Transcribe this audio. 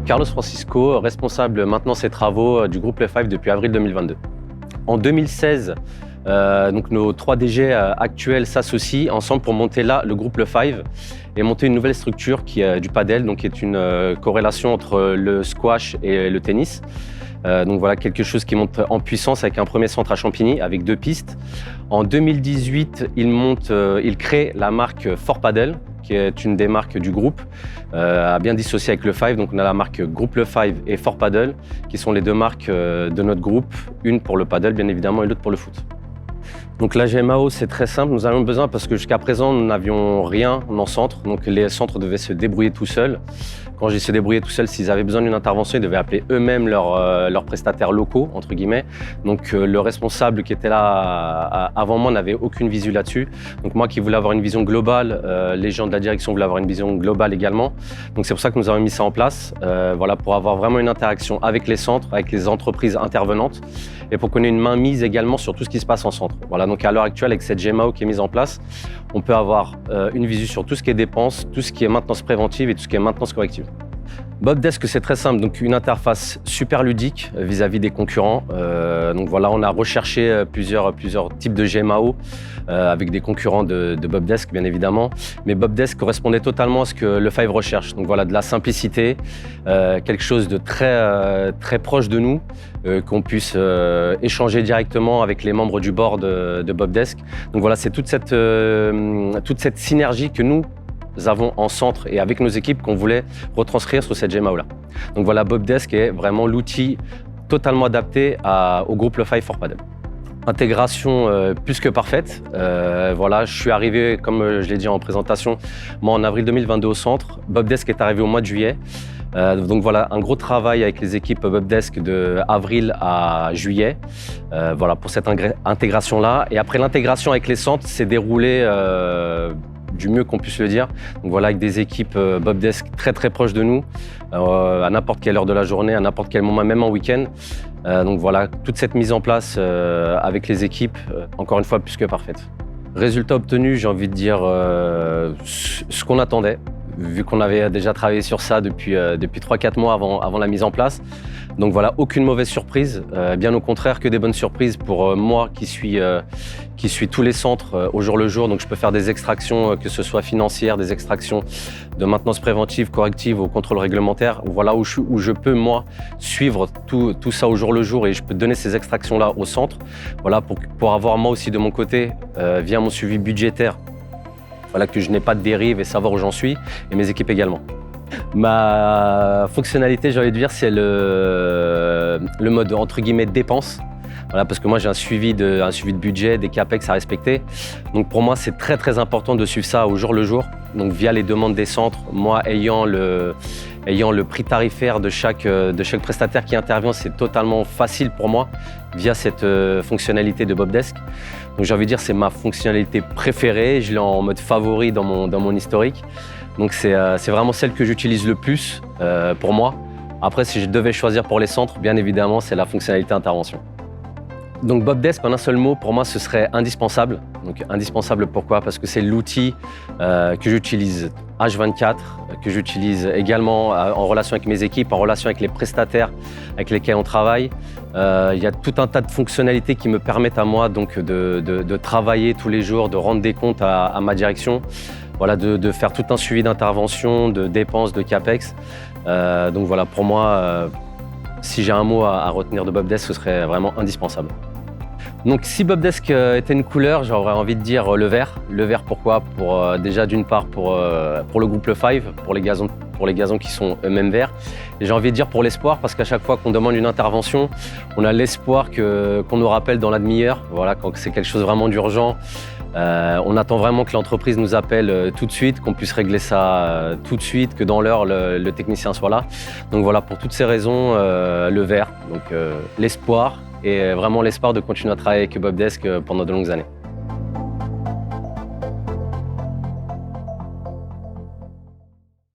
Carlos Francisco, responsable maintenance et travaux du groupe Le5 depuis avril 2022. En 2016, donc nos 3 DG actuels s'associent ensemble pour monter là le groupe Le5 et monter une nouvelle structure qui est du padel, donc qui est une corrélation entre le squash et le tennis. Donc voilà, quelque chose qui monte en puissance avec un premier centre à Champigny avec 2 pistes. En 2018, il crée la marque Fort Padel, qui est une des marques du groupe, à bien dissocier avec Le5. Donc on a la marque Groupe Le5 et Fort Padel, qui sont les 2 marques de notre groupe, une pour le padel bien évidemment et l'autre pour le foot. Donc la GMAO, c'est très simple, nous avions besoin parce que jusqu'à présent, nous n'avions rien en centre, donc les centres devaient se débrouiller tout seuls. Quand je dis se débrouiller tout seuls, s'ils avaient besoin d'une intervention, ils devaient appeler eux-mêmes leurs prestataires locaux, entre guillemets. Donc le responsable qui était là avant moi n'avait aucune visu là-dessus. Donc moi qui voulais avoir une vision globale, les gens de la direction voulaient avoir une vision globale également. Donc c'est pour ça que nous avons mis ça en place, voilà, pour avoir vraiment une interaction avec les centres, avec les entreprises intervenantes et pour qu'on ait une main mise également sur tout ce qui se passe en centre. Voilà, donc à l'heure actuelle, avec cette GMAO qui est mise en place, on peut avoir une visu sur tout ce qui est dépenses, tout ce qui est maintenance préventive et tout ce qui est maintenance corrective. Bobdesk, c'est très simple, donc une interface super ludique vis-à-vis des concurrents. Donc voilà, on a recherché plusieurs types de GMAO avec des concurrents de Bobdesk, bien évidemment. Mais Bobdesk correspondait totalement à ce que Le5 recherche. Donc voilà, de la simplicité, quelque chose de très proche de nous, qu'on puisse échanger directement avec les membres du board de Bobdesk. Donc voilà, c'est toute cette synergie que nous avons en centre et avec nos équipes qu'on voulait retranscrire sur cette GMAO-là. Donc voilà, Bobdesk est vraiment l'outil totalement adapté au groupe Le5 Fort Padel. Intégration plus que parfaite. Voilà, je suis arrivé, comme je l'ai dit en présentation, moi en avril 2022 au centre. Bobdesk est arrivé au mois de juillet. Donc voilà, un gros travail avec les équipes Bobdesk de avril à juillet, voilà, pour cette intégration-là. Et après l'intégration avec les centres, s'est déroulé du mieux qu'on puisse le dire. Donc voilà, avec des équipes Bobdesk très proches de nous, à n'importe quelle heure de la journée, à n'importe quel moment, même en week-end. Donc voilà, toute cette mise en place avec les équipes, encore une fois, plus que parfaite. Résultat obtenu, j'ai envie de dire ce qu'on attendait, vu qu'on avait déjà travaillé sur ça depuis 3-4 mois avant la mise en place. Donc voilà, aucune mauvaise surprise, bien au contraire que des bonnes surprises pour moi qui suis tous les centres au jour le jour. Donc je peux faire des extractions, que ce soit financières, des extractions de maintenance préventive, corrective, au contrôle réglementaire. Voilà où je peux moi suivre tout ça au jour le jour et je peux donner ces extractions-là au centre. Voilà, pour avoir moi aussi de mon côté, via mon suivi budgétaire, voilà, que je n'ai pas de dérive et savoir où j'en suis, et mes équipes également. Ma fonctionnalité, j'ai envie de dire, c'est le mode entre guillemets dépenses. Voilà, parce que moi j'ai un suivi de budget, des capex à respecter. Donc pour moi c'est très important de suivre ça au jour le jour. Donc via les demandes des centres, moi ayant le prix tarifaire de chaque prestataire qui intervient, c'est totalement facile pour moi via cette fonctionnalité de Bobdesk. Donc j'ai envie de dire c'est ma fonctionnalité préférée, je l'ai en mode favori dans mon historique. Donc c'est vraiment celle que j'utilise le plus pour moi. Après, si je devais choisir pour les centres, bien évidemment, c'est la fonctionnalité intervention. Donc Bobdesk, en un seul mot, pour moi, ce serait indispensable. Donc indispensable pourquoi? Parce que c'est l'outil que j'utilise H24, que j'utilise également en relation avec mes équipes, en relation avec les prestataires avec lesquels on travaille. Il y a tout un tas de fonctionnalités qui me permettent à moi donc, de travailler tous les jours, de rendre des comptes à ma direction. Voilà, de faire tout un suivi d'intervention, de dépenses, de capex. Donc voilà, pour moi, si j'ai un mot à retenir de Bobdesk, ce serait vraiment indispensable. Donc si Bobdesk était une couleur, j'aurais envie de dire le vert. Le vert pourquoi? Déjà d'une part pour le groupe Le5, pour les gazons qui sont eux-mêmes verts. Et j'ai envie de dire pour l'espoir, parce qu'à chaque fois qu'on demande une intervention, on a l'espoir qu'on nous rappelle dans la demi-heure. Voilà, quand c'est quelque chose vraiment d'urgent. On attend vraiment que l'entreprise nous appelle tout de suite, qu'on puisse régler ça tout de suite, que dans l'heure, le technicien soit là. Donc voilà, pour toutes ces raisons, le vert, donc l'espoir et vraiment l'espoir de continuer à travailler avec Bobdesk pendant de longues années.